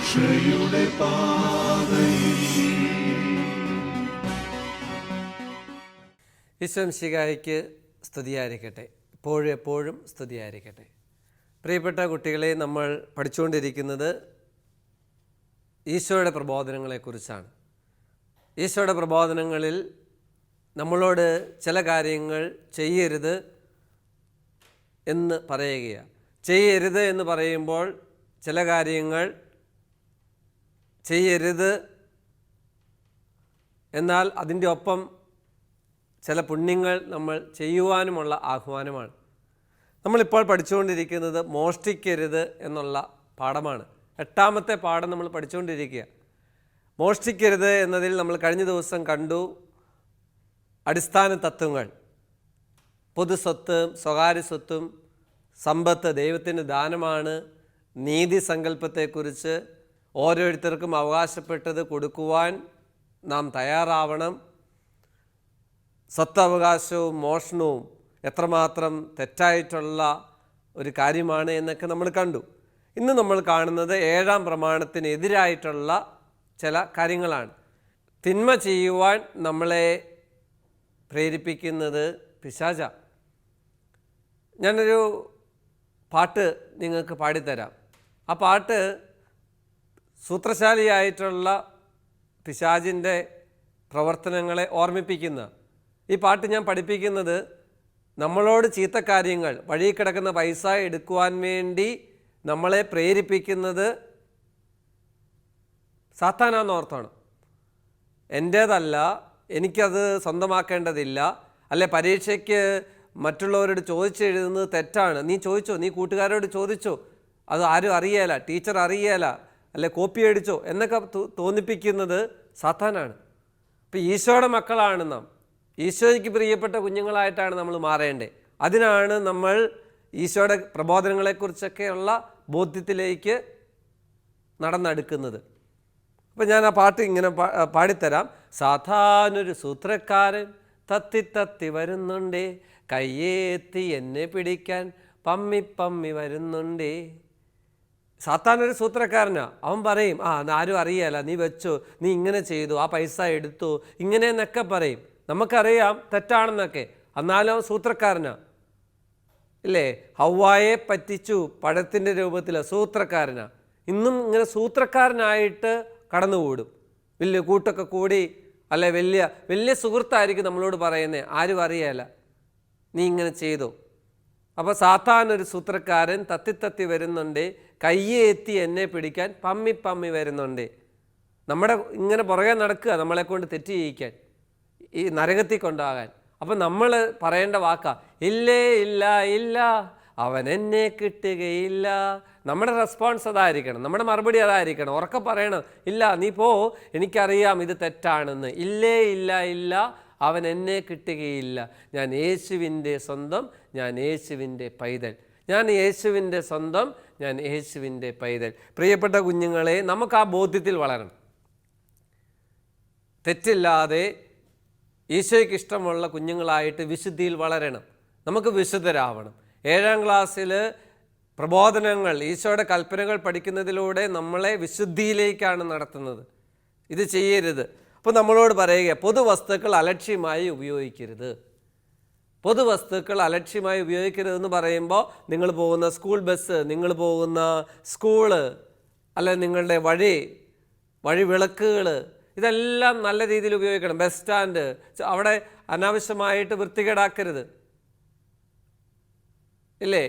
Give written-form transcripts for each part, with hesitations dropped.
രക്ഷയുടെ പാതയിൽ. ഈശ്വംശികായ്ക്ക് സ്തുതിയായിരിക്കട്ടെ, ഇപ്പോഴും എപ്പോഴും സ്തുതിയായിരിക്കട്ടെ. പ്രിയപ്പെട്ട കുട്ടികളെ, നമ്മൾ പഠിച്ചുകൊണ്ടിരിക്കുന്നത് ഈശോയുടെ പ്രബോധനങ്ങളെക്കുറിച്ചാണ്. ഈശോയുടെ പ്രബോധനങ്ങളിൽ നമ്മളോട് ചില കാര്യങ്ങൾ ചെയ്യരുത് എന്ന് പറയുകയാണ്. ചെയ്യരുത് എന്ന് പറയുമ്പോൾ ചില കാര്യങ്ങൾ ചെയ്യരുത്, എന്നാൽ അതിൻ്റെ ഒപ്പം ചില പുണ്യങ്ങൾ നമ്മൾ ചെയ്യുവാനുമുള്ള ആഹ്വാനമാണ്. നമ്മളിപ്പോൾ പഠിച്ചുകൊണ്ടിരിക്കുന്നത് മോഷ്ടിക്കരുത് എന്നുള്ള പാഠമാണ്. 8ാമത്തെ പാഠം നമ്മൾ പഠിച്ചുകൊണ്ടിരിക്കുക. മോഷ്ടിക്കരുത് എന്നതിൽ നമ്മൾ കഴിഞ്ഞ ദിവസം കണ്ടു അടിസ്ഥാന തത്വങ്ങൾ. പൊതുസ്വത്തും സ്വകാര്യ സ്വത്തും, സമ്പത്ത് ദൈവത്തിൻ്റെ ദാനമാണ്, നീതി സങ്കല്പത്തെക്കുറിച്ച്, ഓരോരുത്തർക്കും അവകാശപ്പെട്ടത് കൊടുക്കുവാൻ നാം തയ്യാറാവണം, സ്വത്തവകാശവും മോഷണവും എത്രമാത്രം തെറ്റായിട്ടുള്ള ഒരു കാര്യമാണ് എന്നൊക്കെ നമ്മൾ കണ്ടു. ഇന്ന് നമ്മൾ കാണുന്നത് 7ാം പ്രമാണത്തിനെതിരായിട്ടുള്ള ചില കാര്യങ്ങളാണ്. തിന്മ ചെയ്യുവാൻ നമ്മളെ പ്രേരിപ്പിക്കുന്നത് പിശാച. ഞാനൊരു പാട്ട് നിങ്ങൾക്ക് പാടിത്തരാം. ആ പാട്ട് സൂത്രശാലിയായിട്ടുള്ള പിശാചിൻ്റെ പ്രവർത്തനങ്ങളെ ഓർമ്മിപ്പിക്കുന്ന. ഈ പാട്ട് ഞാൻ പഠിപ്പിക്കുന്നത് നമ്മളോട് ചീത്തക്കാര്യങ്ങൾ, വഴി കിടക്കുന്ന പൈസ എടുക്കുവാൻ വേണ്ടി നമ്മളെ പ്രേരിപ്പിക്കുന്നത് സാത്താനാന്ന് ഓർത്താണ്. എൻ്റേതല്ല, എനിക്കത് സ്വന്തമാക്കേണ്ടതില്ല, അല്ലെ പരീക്ഷയ്ക്ക് മറ്റുള്ളവരോട് ചോദിച്ചെഴുതുന്നത് തെറ്റാണ്, നീ ചോദിച്ചോ, നീ കൂട്ടുകാരോട് ചോദിച്ചോ, അത് ആരും അറിയേല, ടീച്ചർ അറിയേല, അല്ലെ കോപ്പി അടിച്ചോ എന്നൊക്കെ തോന്നിപ്പിക്കുന്നത് സാത്താനാണ്. അപ്പോൾ ഈശോയുടെ മക്കളാണ് നാം, ഈശോയ്ക്ക് പ്രിയപ്പെട്ട കുഞ്ഞുങ്ങളായിട്ടാണ് നമ്മൾ മാറേണ്ടത്. അതിനാണ് നമ്മൾ ഈശോയുടെ പ്രബോധനങ്ങളെക്കുറിച്ചൊക്കെയുള്ള ബോധ്യത്തിലേക്ക് നടന്നെടുക്കുന്നത്. അപ്പം ഞാൻ ആ പാട്ട് ഇങ്ങനെ പാടിത്തരാം. സാധാരണൊരു സൂത്രക്കാരൻ തത്തി തത്തി വരുന്നുണ്ടേ, കയ്യേത്തി എന്നെ പിടിക്കാൻ പമ്മി പമ്മി വരുന്നുണ്ടേ. സാത്താനൊരു സൂത്രക്കാരനാ. അവൻ പറയും, ആരും അറിയാല, നീ വെച്ചോ, നീ ഇങ്ങനെ ചെയ്തു, ആ പൈസ എടുത്തു, ഇങ്ങനെയെന്നൊക്കെ പറയും. നമുക്കറിയാം തെറ്റാണെന്നൊക്കെ, എന്നാലും അവൻ സൂത്രക്കാരനാ ഇല്ലേ. ഹവ്വായെ പറ്റിച്ചു പഴത്തിൻ്റെ രൂപത്തിൽ, സൂത്രക്കാരനാ. ഇന്നും ഇങ്ങനെ സൂത്രക്കാരനായിട്ട് കടന്നുകൂടും. വലിയ കൂട്ടൊക്കെ കൂടി, അല്ലെ വലിയ വലിയ സുഹൃത്തായിരിക്കും നമ്മളോട് പറയുന്നത്, ആരും അറിയാല, നീ ഇങ്ങനെ ചെയ്തു. അപ്പോൾ സാത്താനൊരു സൂത്രക്കാരൻ തത്തി വരുന്നുണ്ട്, കയ്യേത്തി എന്നെ പിടിക്കാൻ പമ്മി പമ്മി വരുന്നുണ്ട്. നമ്മുടെ ഇങ്ങനെ പുറകെ നടക്കുക, നമ്മളെ കൊണ്ട് തെറ്റ് ചെയ്യിക്കാൻ, ഈ നരകത്തിൽ കൊണ്ടാകാൻ. അപ്പം നമ്മൾ പറയേണ്ട വാക്കാ, ഇല്ലേ ഇല്ല ഇല്ല, അവൻ എന്നെ കിട്ടുകയില്ല. നമ്മുടെ റെസ്പോൺസ് അതായിരിക്കണം, നമ്മുടെ മറുപടി അതായിരിക്കണം. ഉറക്കെ പറയണം, ഇല്ല നീ പോ, എനിക്കറിയാം ഇത് തെറ്റാണെന്ന്. ഇല്ലേ ഇല്ല ഇല്ല, അവൻ എന്നെ കിട്ടുകയില്ല. ഞാൻ യേശുവിൻ്റെ സ്വന്തം, ഞാൻ യേശുവിൻ്റെ പൈതൽ, ഞാൻ യേശുവിൻ്റെ സ്വന്തം, ഞാൻ യേശുവിൻ്റെ പൈതൽ. പ്രിയപ്പെട്ട കുഞ്ഞുങ്ങളെ, നമുക്ക് ആ ബോധ്യത്തിൽ വളരണം. തെറ്റില്ലാതെ ഈശോയ്ക്ക് ഇഷ്ടമുള്ള കുഞ്ഞുങ്ങളായിട്ട് വിശുദ്ധിയിൽ വളരണം. നമുക്ക് വിശുദ്ധരാവണം. 7ാം ക്ലാസ്സിൽ പ്രബോധനങ്ങൾ, ഈശോയുടെ കൽപ്പനകൾ പഠിക്കുന്നതിലൂടെ നമ്മളെ വിശുദ്ധിയിലേക്കാണ് നടത്തുന്നത്. ഇത് ചെയ്യരുത്. അപ്പോൾ നമ്മളോട് പറയുക, പൊതുവസ്തുക്കൾ അലക്ഷ്യമായി ഉപയോഗിക്കരുത്. പൊതുവസ്തുക്കൾ അലക്ഷ്യമായി ഉപയോഗിക്കരുതെന്ന് പറയുമ്പോൾ, നിങ്ങൾ പോകുന്ന സ്കൂൾ ബസ്, നിങ്ങൾ പോകുന്ന സ്കൂള്, അല്ലെ നിങ്ങളുടെ വഴി വിളക്കുകൾ, ഇതെല്ലാം നല്ല രീതിയിൽ ഉപയോഗിക്കണം. ബസ് സ്റ്റാൻഡ്, അവിടെ അനാവശ്യമായിട്ട് വൃത്തികേടാക്കരുത് ഇല്ലേ.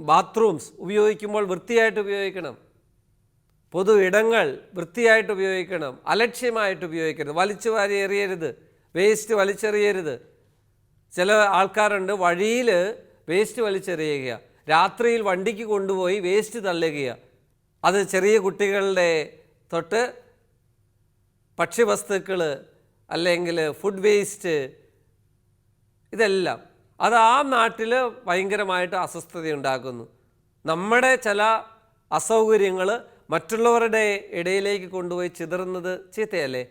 ബാത്റൂംസ് ഉപയോഗിക്കുമ്പോൾ വൃത്തിയായിട്ട് ഉപയോഗിക്കണം. പൊതു ഇടങ്ങൾ വൃത്തിയായിട്ട് ഉപയോഗിക്കണം, അലക്ഷ്യമായിട്ട് ഉപയോഗിക്കരുത്. വലിച്ചു വാരി എറിയരുത്, വേസ്റ്റ് വലിച്ചെറിയരുത്. ചില ആൾക്കാരുണ്ട്, വഴിയിൽ വേസ്റ്റ് വലിച്ചെറിയുക, രാത്രിയിൽ വണ്ടിക്ക് കൊണ്ടുപോയി വേസ്റ്റ് തള്ളുക. അത് ചെറിയ കുട്ടികളുടെ തൊട്ട് ഭക്ഷ്യവസ്തുക്കൾ, അല്ലെങ്കിൽ ഫുഡ് വേസ്റ്റ്, ഇതെല്ലാം അത് ആ നാട്ടിൽ ഭയങ്കരമായിട്ട് അസ്വസ്ഥതയുണ്ടാക്കുന്നു. നമ്മുടെ ചില അസൗകര്യങ്ങൾ മറ്റുള്ളവരുടെ ഇടയിലേക്ക് കൊണ്ടുപോയി ചിതറുന്നത് ചീത്തയല്ലേ.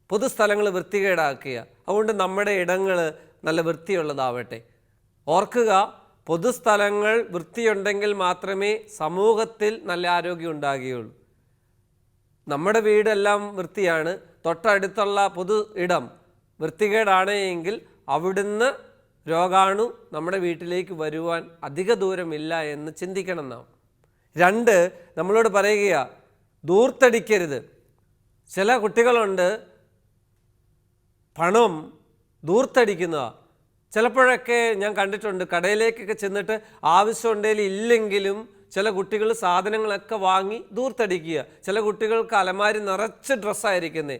പൊതുസ്ഥലങ്ങൾ വൃത്തികേടാക്കുക. അതുകൊണ്ട് നമ്മുടെ ഇടങ്ങൾ നല്ല വൃത്തിയുള്ളതാവട്ടെ. ഓർക്കുക, പൊതുസ്ഥലങ്ങൾ വൃത്തിയുണ്ടെങ്കിൽ മാത്രമേ സമൂഹത്തിൽ നല്ല ആരോഗ്യം ഉണ്ടാകുകയുള്ളൂ. നമ്മുടെ വീടെല്ലാം വൃത്തിയാണ്, തൊട്ടടുത്തുള്ള പൊതു ഇടം വൃത്തികേടാണ് എങ്കിൽ അവിടുന്ന് രോഗാണു നമ്മുടെ വീട്ടിലേക്ക് വരുവാൻ അധിക ദൂരമില്ല എന്ന് ചിന്തിക്കണം നാം. 2, നമ്മളോട് പറയുക ധൂർത്തടിക്കരുത്. ചില കുട്ടികളുണ്ട് പണം ധൂർത്തടിക്കുന്നതാണ്. ചിലപ്പോഴൊക്കെ ഞാൻ കണ്ടിട്ടുണ്ട്, കടയിലേക്കൊക്കെ ചെന്നിട്ട് ആവശ്യമുണ്ടെങ്കിൽ ഇല്ലെങ്കിലും ചില കുട്ടികൾ സാധനങ്ങളൊക്കെ വാങ്ങി ധൂർത്തടിക്കുക. ചില കുട്ടികൾക്ക് അലമാരി നിറച്ച് ഡ്രസ്സായിരിക്കുന്നേ,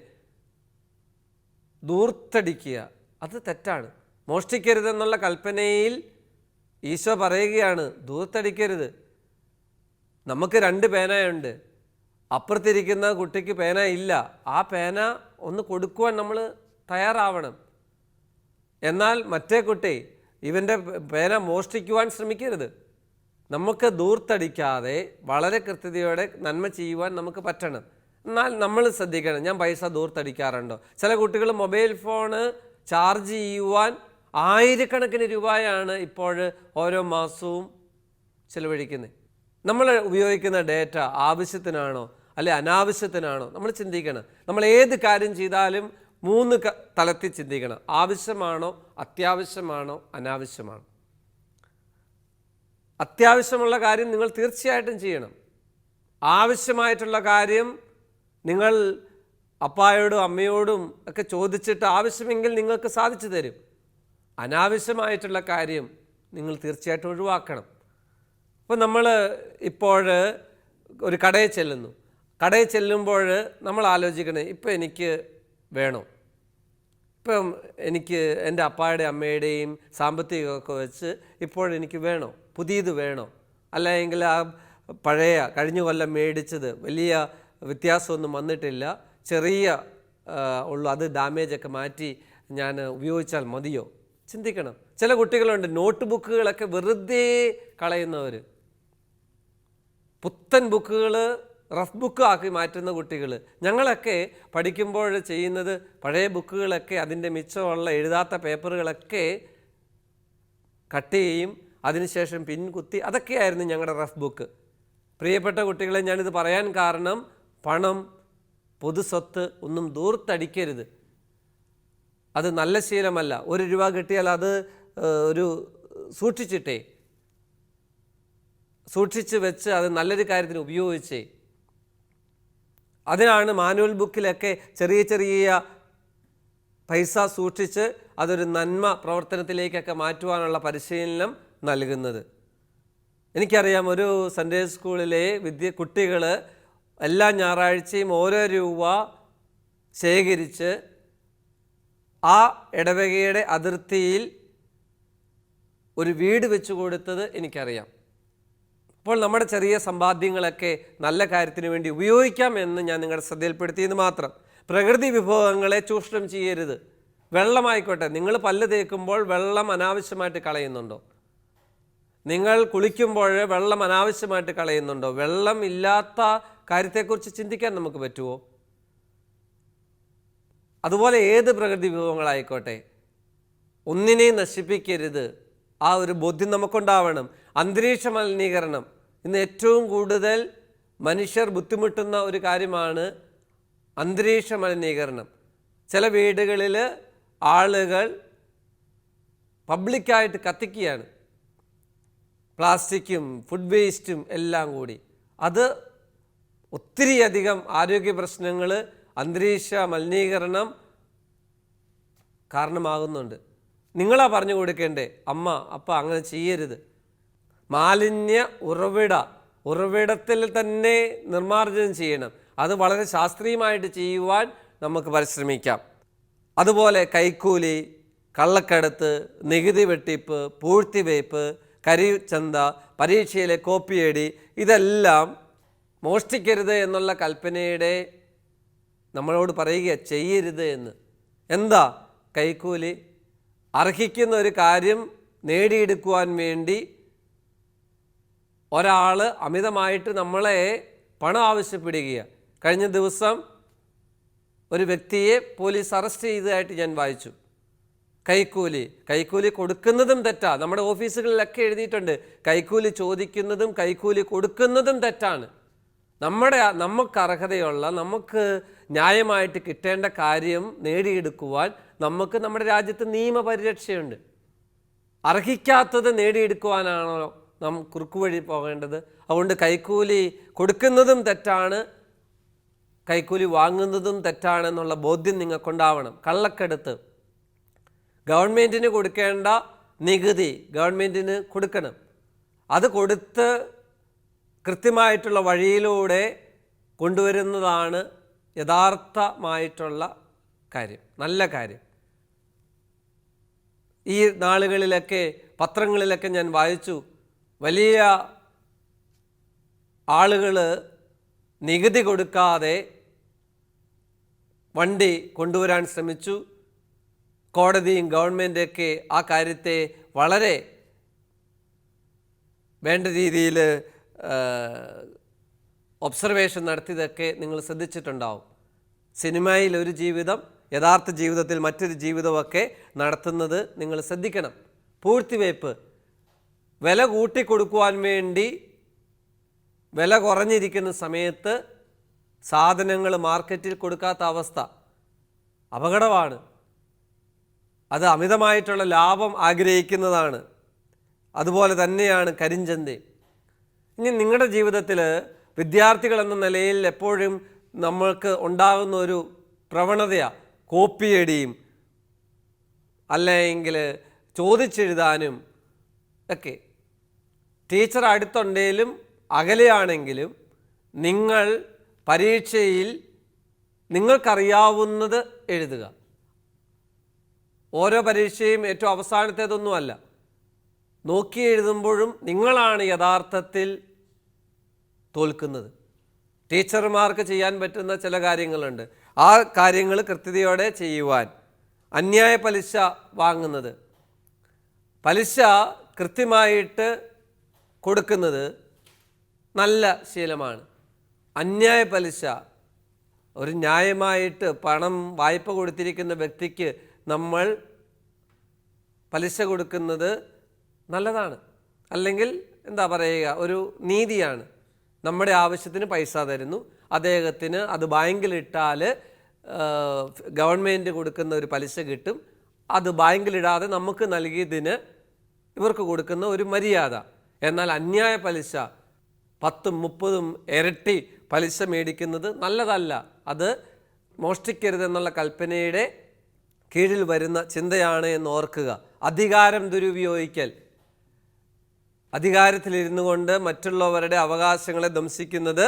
ധൂർത്തടിക്കുക. അത് തെറ്റാണ്. മോഷ്ടിക്കരുതെന്നുള്ള കൽപ്പനയിൽ ഈശോ പറയുകയാണ് ധൂർത്തടിക്കരുത്. നമുക്ക് 2 പേനയുണ്ട്, അപ്പുറത്തിരിക്കുന്ന കുട്ടിക്ക് പേന ഇല്ല. ആ പേന ഒന്ന് കൊടുക്കുവാൻ നമ്മൾ തയ്യാറാവണം. എന്നാൽ മറ്റേ കുട്ടി ഇവൻ്റെ പേന മോഷ്ടിക്കുവാൻ ശ്രമിക്കരുത്. നമുക്ക് ധൂർത്തടിക്കാതെ വളരെ കൃത്യതയോടെ നന്മ ചെയ്യുവാൻ നമുക്ക് പറ്റണം. എന്നാൽ നമ്മൾ ശ്രദ്ധിക്കണം, ഞാൻ പൈസ ധൂർത്തടിക്കാറുണ്ടോ? ചില കുട്ടികൾ മൊബൈൽ ഫോണ് ചാർജ് ചെയ്യുവാൻ ആയിരക്കണക്കിന് രൂപയാണ് ഇപ്പോൾ ഓരോ മാസവും ചിലവഴിക്കുന്നത്. നമ്മൾ ഉപയോഗിക്കുന്ന ഡേറ്റ ആവശ്യത്തിനാണോ അല്ലെ അനാവശ്യത്തിനാണോ നമ്മൾ ചിന്തിക്കണം. നമ്മൾ ഏത് കാര്യം ചെയ്താലും 3 തലത്തിൽ ചിന്തിക്കണം. ആവശ്യമാണോ, അത്യാവശ്യമാണോ, അനാവശ്യമാണോ? അത്യാവശ്യമുള്ള കാര്യം നിങ്ങൾ തീർച്ചയായിട്ടും ചെയ്യണം. ആവശ്യമായിട്ടുള്ള കാര്യം നിങ്ങൾ അപ്പായോടും അമ്മയോടും ഒക്കെ ചോദിച്ചിട്ട് ആവശ്യമെങ്കിൽ നിങ്ങൾക്ക് സാധിച്ചു തരും. അനാവശ്യമായിട്ടുള്ള കാര്യം നിങ്ങൾ തീർച്ചയായിട്ടും ഒഴിവാക്കണം. അപ്പോൾ നമ്മൾ ഇപ്പോൾ ഒരു കടയിൽ ചെല്ലുന്നു. കടയിൽ ചെല്ലുമ്പോൾ നമ്മൾ ആലോചിക്കണേ, ഇപ്പം എനിക്ക് വേണോ? ഇപ്പം എനിക്ക് എൻ്റെ അപ്പായുടെയും അമ്മയുടെയും സാമ്പത്തികമൊക്കെ വെച്ച് ഇപ്പോഴെനിക്ക് വേണോ? പുതിയത് വേണോ? അല്ലെങ്കിൽ ആ പഴയ കഴിഞ്ഞ കൊല്ലം മേടിച്ചത് വലിയ വ്യത്യാസമൊന്നും വന്നിട്ടില്ല, ചെറിയ ഉള്ളു, അത് ഡാമേജൊക്കെ മാറ്റി ഞാൻ ഉപയോഗിച്ചാൽ മതിയോ? ചിന്തിക്കണം. ചില കുട്ടികളുണ്ട് നോട്ട് ബുക്കുകളൊക്കെ വെറുതെ കളയുന്നവർ, പുത്തൻ ബുക്കുകൾ റഫ് ബുക്ക് ആക്കി മാറ്റുന്ന കുട്ടികൾ. ഞങ്ങളൊക്കെ പഠിക്കുമ്പോൾ ചെയ്യുന്നത് പഴയ ബുക്കുകളൊക്കെ അതിൻ്റെ മിച്ചമുള്ള എഴുതാത്ത പേപ്പറുകളൊക്കെ കട്ട് ചെയ്യും, അതിനുശേഷം പിൻ കുത്തി, അതൊക്കെയായിരുന്നു ഞങ്ങളുടെ റഫ് ബുക്ക്. പ്രിയപ്പെട്ട കുട്ടികളെ, ഞാനിത് പറയാൻ കാരണം പണം, പൊതുസ്വത്ത് ഒന്നും ധൂർത്തടിക്കരുത്. അത് നല്ല ശീലമല്ല. 1 രൂപ കിട്ടിയാൽ അത് ഒരു സൂക്ഷിച്ച് വെച്ച് അത് നല്ലൊരു കാര്യത്തിന് ഉപയോഗിച്ചേ. അതിനാണ് മാനുവൽ ബുക്കിലൊക്കെ ചെറിയ ചെറിയ പൈസ സൂക്ഷിച്ച് അതൊരു നന്മ പ്രവർത്തനത്തിലേക്കൊക്കെ മാറ്റുവാനുള്ള പരിശീലനം നൽകുന്നത്. എനിക്കറിയാം, ഒരു സൺഡേ സ്കൂളിലെ കുട്ടികൾ എല്ലാ ഞായറാഴ്ചയും ഓരോ രൂപ ശേഖരിച്ച് ആ ഇടവകയുടെ അതിർത്തിയിൽ ഒരു വീട് വെച്ച് കൊടുത്തത് എനിക്കറിയാം. അപ്പോൾ നമ്മുടെ ചെറിയ സമ്പാദ്യങ്ങളൊക്കെ നല്ല കാര്യത്തിന് വേണ്ടി ഉപയോഗിക്കാം എന്ന് ഞാൻ നിങ്ങളുടെ ശ്രദ്ധയിൽപ്പെടുത്തിയെന്ന് മാത്രം. പ്രകൃതി വിഭവങ്ങളെ ചൂഷണം ചെയ്യരുത്. വെള്ളമായിക്കോട്ടെ, നിങ്ങൾ പല്ല് തേക്കുമ്പോൾ വെള്ളം അനാവശ്യമായിട്ട് കളയുന്നുണ്ടോ? നിങ്ങൾ കുളിക്കുമ്പോൾ വെള്ളം അനാവശ്യമായിട്ട് കളയുന്നുണ്ടോ? വെള്ളം ഇല്ലാത്ത കാര്യത്തെക്കുറിച്ച് ചിന്തിക്കാൻ നമുക്ക് പറ്റുമോ? അതുപോലെ ഏത് പ്രകൃതി വിഭവങ്ങളായിക്കോട്ടെ, ഒന്നിനെയും നശിപ്പിക്കരുത്. ആ ഒരു ബോധ്യം നമുക്കുണ്ടാവണം. അന്തരീക്ഷ മലിനീകരണം ഇന്ന് ഏറ്റവും കൂടുതൽ മനുഷ്യർ ബുദ്ധിമുട്ടുന്ന ഒരു കാര്യമാണ് അന്തരീക്ഷ മലിനീകരണം. ചില വീടുകളിൽ ആളുകൾ പബ്ലിക്കായിട്ട് കത്തിക്കുകയാണ്, പ്ലാസ്റ്റിക്കും ഫുഡ് വേസ്റ്റും എല്ലാം കൂടി. അത് ഒത്തിരിയധികം ആരോഗ്യ പ്രശ്നങ്ങൾ, അന്തരീക്ഷ മലിനീകരണം കാരണമാകുന്നുണ്ട്. നിങ്ങളാ പറഞ്ഞു കൊടുക്കേണ്ടേ, അമ്മ അപ്പ അങ്ങനെ ചെയ്യരുത്. മാലിന്യ ഉറവിടത്തിൽ തന്നെ നിർമ്മാർജ്ജനം ചെയ്യണം. അത് വളരെ ശാസ്ത്രീയമായിട്ട് ചെയ്യുവാൻ നമുക്ക് പരിശ്രമിക്കാം. അതുപോലെ കൈക്കൂലി, കള്ളക്കടത്ത്, നികുതി വെട്ടിപ്പ്, പൂഴ്ത്തിവയ്പ്, കരിച്ചന്ത, പരീക്ഷയിലെ കോപ്പിയടി, ഇതെല്ലാം മോഷ്ടിക്കരുത് എന്നുള്ള കൽപ്പനയുടെ നമ്മളോട് പറയുക, ചെയ്യരുത് എന്ന്. എന്താ കൈക്കൂലി? അർഹിക്കുന്ന ഒരു കാര്യം നേടിയെടുക്കുവാൻ വേണ്ടി ഒരാൾ അമിതമായിട്ട് നമ്മളെ പണം ആവശ്യപ്പെടുകയാണ്. കഴിഞ്ഞ ദിവസം ഒരു വ്യക്തിയെ പോലീസ് അറസ്റ്റ് ചെയ്തതായിട്ട് ഞാൻ വായിച്ചു. കൈക്കൂലി കൊടുക്കുന്നതും തെറ്റാ. നമ്മുടെ ഓഫീസുകളിലൊക്കെ എഴുതിയിട്ടുണ്ട്, കൈക്കൂലി ചോദിക്കുന്നതും കൈക്കൂലി കൊടുക്കുന്നതും തെറ്റാണ്. നമുക്ക് അർഹതയുള്ള, നമുക്ക് ന്യായമായിട്ട് കിട്ടേണ്ട കാര്യം നേടിയെടുക്കുവാൻ നമുക്ക് നമ്മുടെ രാജ്യത്ത് നിയമപരിരക്ഷയുണ്ട്. അർഹിക്കാത്തത് നേടിയെടുക്കുവാനാണോ നാം കുറുക്കുവഴി പോകേണ്ടത്? അതുകൊണ്ട് കൈക്കൂലി കൊടുക്കുന്നതും തെറ്റാണ്, കൈക്കൂലി വാങ്ങുന്നതും തെറ്റാണെന്നുള്ള ബോധ്യം നിങ്ങൾക്കുണ്ടാവണം. കള്ളക്കടത്ത്, ഗവൺമെൻറ്റിന് കൊടുക്കേണ്ട നികുതി ഗവൺമെൻറ്റിന് കൊടുക്കണം. അത് കൊടുത്ത് കൃത്യമായിട്ടുള്ള വഴിയിലൂടെ കൊണ്ടുവരുന്നതാണ് യഥാർത്ഥമായിട്ടുള്ള കാര്യം, നല്ല കാര്യം. ഈ നാളുകളിലൊക്കെ പത്രങ്ങളിലൊക്കെ ഞാൻ വായിച്ചു, വലിയ ആളുകൾ നികുതി കൊടുക്കാതെ വണ്ടി കൊണ്ടുവരാൻ ശ്രമിച്ചു. കോടതിയും ഗവൺമെൻറ്റൊക്കെ ആ കാര്യത്തെ വളരെ വേണ്ട രീതിയിൽ ഒബ്സർവേഷൻ നടത്തിയതൊക്കെ നിങ്ങൾ ശ്രദ്ധിച്ചിട്ടുണ്ടാവും. സിനിമയിൽ ഒരു ജീവിതം, യഥാർത്ഥ ജീവിതത്തിൽ മറ്റൊരു ജീവിതമൊക്കെ നടത്തുന്നത് നിങ്ങൾ ശ്രദ്ധിക്കണം. പൂഴ്ത്തിവയ്പ്പ്, വില കൂട്ടിക്കൊടുക്കുവാൻ വേണ്ടി വില കുറഞ്ഞിരിക്കുന്ന സമയത്ത് സാധനങ്ങൾ മാർക്കറ്റിൽ കൊടുക്കാത്ത അവസ്ഥ അപകടമാണ്. അത് അമിതമായിട്ടുള്ള ലാഭം ആഗ്രഹിക്കുന്നതാണ്. അതുപോലെ തന്നെയാണ് കരിഞ്ചന്ത. ഇനി നിങ്ങളുടെ ജീവിതത്തിൽ വിദ്യാർത്ഥികൾ എന്ന നിലയിൽ എപ്പോഴും നമ്മൾക്ക് ഉണ്ടാകുന്ന ഒരു പ്രവണതയാണ് കോപ്പിയടിയും അല്ലെങ്കിൽ ചോദിച്ചെഴുതാനും ഒക്കെ. ടീച്ചർ അടുത്തുണ്ടെങ്കിലും അകലെയാണെങ്കിലും നിങ്ങൾ പരീക്ഷയിൽ നിങ്ങൾക്കറിയാവുന്നത് എഴുതുക. ഓരോ പരീക്ഷയും ഏറ്റവും അവസാനത്തേതൊന്നുമല്ല. നോക്കി എഴുതുമ്പോഴും നിങ്ങളാണ് യഥാർത്ഥത്തിൽ തോൽക്കുന്നത്. ടീച്ചർമാർക്ക് ചെയ്യാൻ പറ്റുന്ന ചില കാര്യങ്ങളുണ്ട്. ആ കാര്യങ്ങൾ കൃത്യതയോടെ ചെയ്യുവാൻ. അന്യായ പലിശ വാങ്ങുന്നത്, പലിശ കൃത്യമായിട്ട് കൊടുക്കുന്നത് നല്ല ശീലമാണ്. അന്യായ പലിശ, ഒരു ന്യായമായിട്ട് പണം വായ്പ കൊടുത്തിരിക്കുന്ന വ്യക്തിക്ക് നമ്മൾ പലിശ കൊടുക്കുന്നത് നല്ലതാണ്. അല്ലെങ്കിൽ എന്താ പറയുക, ഒരു നീതിയാണ്. നമ്മുടെ ആവശ്യത്തിന് പൈസ തരുന്നു, അദ്ദേഹത്തിന് അത് ബാങ്കിലിട്ടാൽ ഗവൺമെൻറ് കൊടുക്കുന്ന ഒരു പലിശ കിട്ടും. അത് ബാങ്കിലിടാതെ നമുക്ക് നൽകിയതിന് ഇവർക്ക് കൊടുക്കുന്ന ഒരു മര്യാദ. എന്നാൽ അന്യായ പലിശ 10, 30 ഇരട്ടി പലിശ മേടിക്കുന്നത് നല്ലതല്ല. അത് മോഷ്ടിക്കരുതെന്നുള്ള കൽപ്പനയുടെ കീഴിൽ വരുന്ന ചിന്തയാണ് എന്ന് ഓർക്കുക. അധികാരം ദുരുപയോഗിക്കൽ, അധികാരത്തിലിരുന്നു കൊണ്ട് മറ്റുള്ളവരുടെ അവകാശങ്ങളെ ധ്വംസിക്കുന്നത്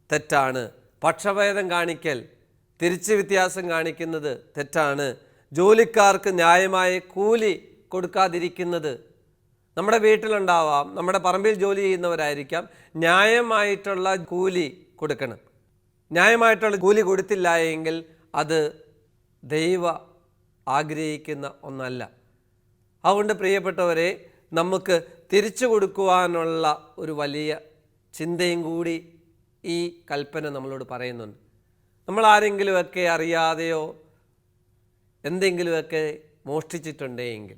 തെറ്റാണ്. പക്ഷഭേദം കാണിക്കൽ, തിരിച്ച് വ്യത്യാസം കാണിക്കുന്നത് തെറ്റാണ്. ജോലിക്കാർക്ക് ന്യായമായ കൂലി കൊടുക്കാതിരിക്കുന്നത്, നമ്മുടെ വീട്ടിലുണ്ടാവാം, നമ്മുടെ പറമ്പിൽ ജോലി ചെയ്യുന്നവരായിരിക്കാം, ന്യായമായിട്ടുള്ള കൂലി കൊടുക്കണം. ന്യായമായിട്ടുള്ള കൂലി കൊടുത്തില്ല എങ്കിൽ അത് ദൈവ ആഗ്രഹിക്കുന്ന ഒന്നല്ല. അതുകൊണ്ട് പ്രിയപ്പെട്ടവരെ, നമുക്ക് തിരിച്ചു കൊടുക്കുവാനുള്ള ഒരു വലിയ ചിന്തയും കൂടി ഈ കൽപ്പന നമ്മളോട് പറയുന്നുണ്ട്. നമ്മൾ ആരെങ്കിലുമൊക്കെ അറിയാതെയോ എന്തെങ്കിലുമൊക്കെ മോഷ്ടിച്ചിട്ടുണ്ടെങ്കിൽ,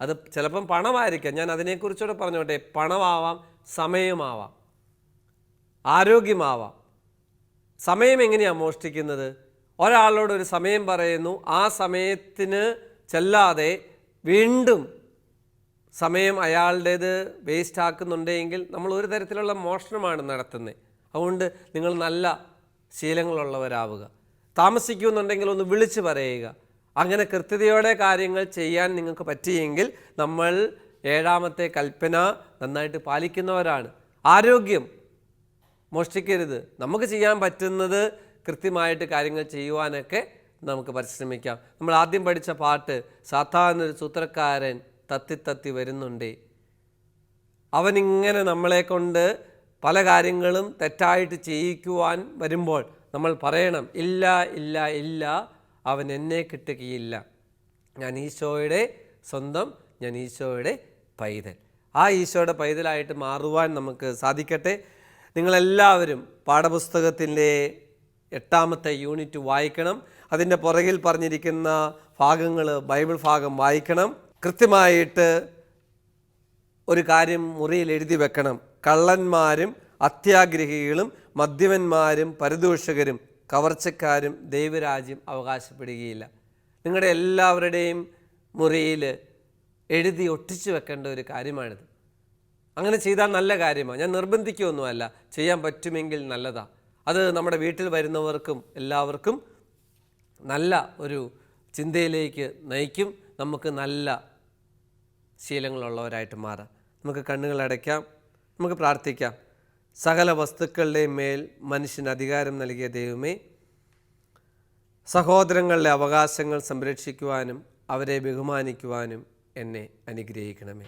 അത് ചിലപ്പം പണമായിരിക്കാം, ഞാൻ അതിനെക്കുറിച്ചുകൂടെ പറഞ്ഞോട്ടെ. പണമാവാം, സമയമാവാം, ആരോഗ്യമാവാം. സമയം എങ്ങനെയാണ് മോഷ്ടിക്കുന്നത്? ഒരാളോട് ഒരു സമയം പറയുന്നു, ആ സമയത്തിന് ചെല്ലാതെ വീണ്ടും സമയം അയാളുടേത് വേസ്റ്റ് ആക്കുന്നുണ്ടെങ്കിൽ നമ്മൾ ഒരു തരത്തിലുള്ള മോഷണമാണ് നടത്തുന്നത്. അതുകൊണ്ട് നിങ്ങൾ നല്ല ശീലങ്ങളുള്ളവരാവുക. താമസിക്കുന്നുണ്ടെങ്കിൽ ഒന്ന് വിളിച്ച് പറയുക. അങ്ങനെ കൃത്യതയോടെ കാര്യങ്ങൾ ചെയ്യാൻ നിങ്ങൾക്ക് പറ്റിയെങ്കിൽ നമ്മൾ 7ാമത്തെ കൽപ്പന നന്നായിട്ട് പാലിക്കുന്നവരാണ്. ആരോഗ്യം, മോഷ്ടിക്കരുത്. നമുക്ക് ചെയ്യാൻ പറ്റുന്നത് കൃത്യമായിട്ട് കാര്യങ്ങൾ ചെയ്യുവാനൊക്കെ നമുക്ക് പരിശ്രമിക്കാം. നമ്മൾ ആദ്യം പഠിച്ച പാട്ട്, സാത്താനൊരു സൂത്രക്കാരൻ തത്തി വരുന്നുണ്ട്. അവനിങ്ങനെ നമ്മളെ കൊണ്ട് പല കാര്യങ്ങളും തെറ്റായിട്ട് ചെയ്യിക്കുവാൻ വരുമ്പോൾ നമ്മൾ പറയണം, ഇല്ല ഇല്ല ഇല്ല, അവൻ എന്നെ കിട്ടുകയില്ല. ഞാൻ ഈശോയുടെ സ്വന്തം, ഞാൻ ഈശോയുടെ പൈതൽ. ആ ഈശോയുടെ പൈതലായിട്ട് മാറുവാൻ നമുക്ക് സാധിക്കട്ടെ. നിങ്ങളെല്ലാവരും പാഠപുസ്തകത്തിൻ്റെ 8ാമത്തെ യൂണിറ്റ് വായിക്കണം. അതിൻ്റെ പുറകിൽ പറഞ്ഞിരിക്കുന്ന ഭാഗങ്ങൾ, ബൈബിൾ ഭാഗം വായിക്കണം. കൃത്യമായിട്ട് ഒരു കാര്യം മുറിയിൽ എഴുതി വെക്കണം. കള്ളന്മാരും അത്യാഗ്രഹികളും മദ്യപന്മാരും പരദൂഷകരും കവർച്ചക്കാരും ദൈവരാജ്യം അവകാശപ്പെടുകയില്ല. നിങ്ങളുടെ എല്ലാവരുടെയും മുറിയിൽ എഴുതി ഒട്ടിച്ചു വെക്കേണ്ട ഒരു കാര്യമാണിത്. അങ്ങനെ ചെയ്താൽ നല്ല കാര്യമാണ്. ഞാൻ നിർബന്ധിക്കുകയൊന്നുമല്ല, ചെയ്യാൻ പറ്റുമെങ്കിൽ നല്ലതാണ്. അത് നമ്മുടെ വീട്ടിൽ വരുന്നവർക്കും എല്ലാവർക്കും നല്ല ഒരു ചിന്തയിലേക്ക് നയിക്കും. നമുക്ക് നല്ല ശീലങ്ങളുള്ളവരായിട്ട് മാറാം. നമുക്ക് കണ്ണുകൾ അടയ്ക്കാം, നമുക്ക് പ്രാർത്ഥിക്കാം. സകല വസ്തുക്കളുടെയും മേൽ മനുഷ്യന് അധികാരം നൽകിയ ദൈവമേ, സഹോദരങ്ങളുടെ അവകാശങ്ങൾ സംരക്ഷിക്കുവാനും അവരെ ബഹുമാനിക്കുവാനും എന്നെ അനുഗ്രഹിക്കണമേ.